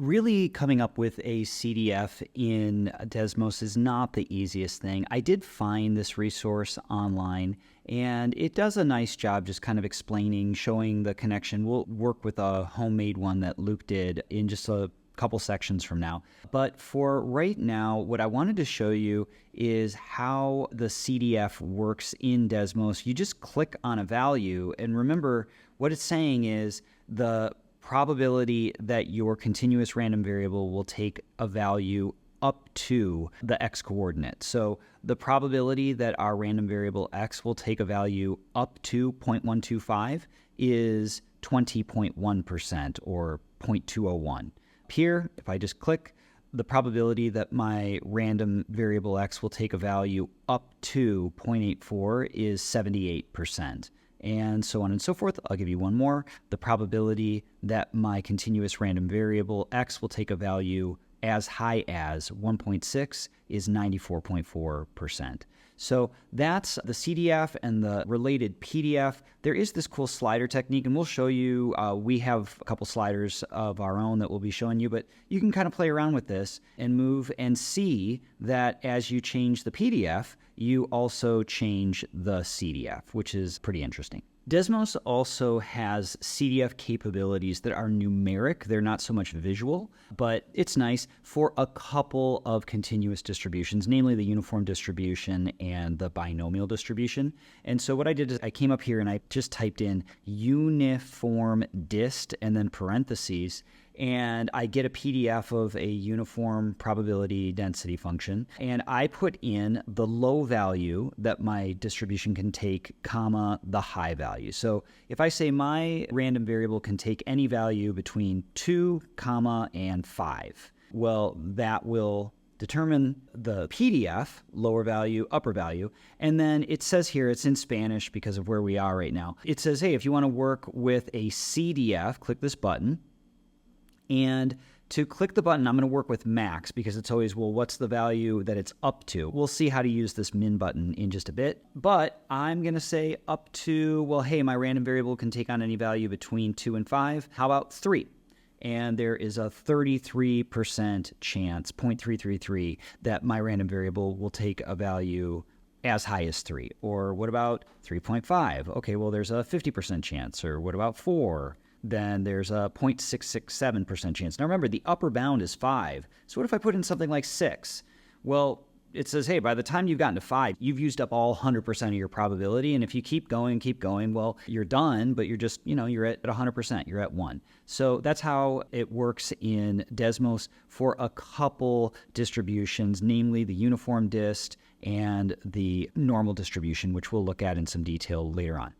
Really coming up with a CDF in Desmos is not the easiest thing. I did find this resource online, and it does a nice job just kind of explaining, showing the connection. We'll work with a homemade one that Luke did in just a couple sections from now. But for right now, what I wanted to show you is how the CDF works in Desmos. You just click on a value, and remember what it's saying is the probability that your continuous random variable will take a value up to the x coordinate. So the probability that our random variable x will take a value up to 0.125 is 20.1% or 0.201. Here, if I just click, the probability that my random variable x will take a value up to 0.84 is 78%. And so on and so forth. I'll give you one more. The probability that my continuous random variable x will take a value as high as 1.6 is 94.4%. So that's the CDF and the related PDF. There is this cool slider technique, and we'll show you. We have a couple sliders of our own that we'll be showing you, but you can kind of play around with this and move and see that as you change the PDF, you also change the CDF, which is pretty interesting. Desmos also has CDF capabilities that are numeric. They're not so much visual, but it's nice for a couple of continuous distributions, namely the uniform distribution and the binomial distribution. And so what I did is I came up here and I just typed in uniform dist and then parentheses, and I get a PDF of a uniform probability density function, and I put in the low value that my distribution can take, comma, the high value. So if I say my random variable can take any value between 2, comma, and 5, well, that will determine the PDF, lower value, upper value, and then it says here, it's in Spanish because of where we are right now. It says, hey, if you want to work with a CDF, click this button. And to click the button, I'm going to work with max because it's always, well, what's the value that it's up to? We'll see how to use this min button in just a bit. But I'm going to say up to, well, hey, my random variable can take on any value between 2 and 5. How about 3? And there is a 33% chance, 0.333, that my random variable will take a value as high as 3. Or what about 3.5? Okay, well, there's a 50% chance. Or what about 4? Then there's a 0.667% chance. Now remember, the upper bound is 5. So what if I put in something like 6? Well, it says, hey, by the time you've gotten to 5, you've used up all 100% of your probability. And if you keep going, well, you're done, but you're just, you're at 100%. You're at 1. So that's how it works in Desmos for a couple distributions, namely the uniform dist and the normal distribution, which we'll look at in some detail later on.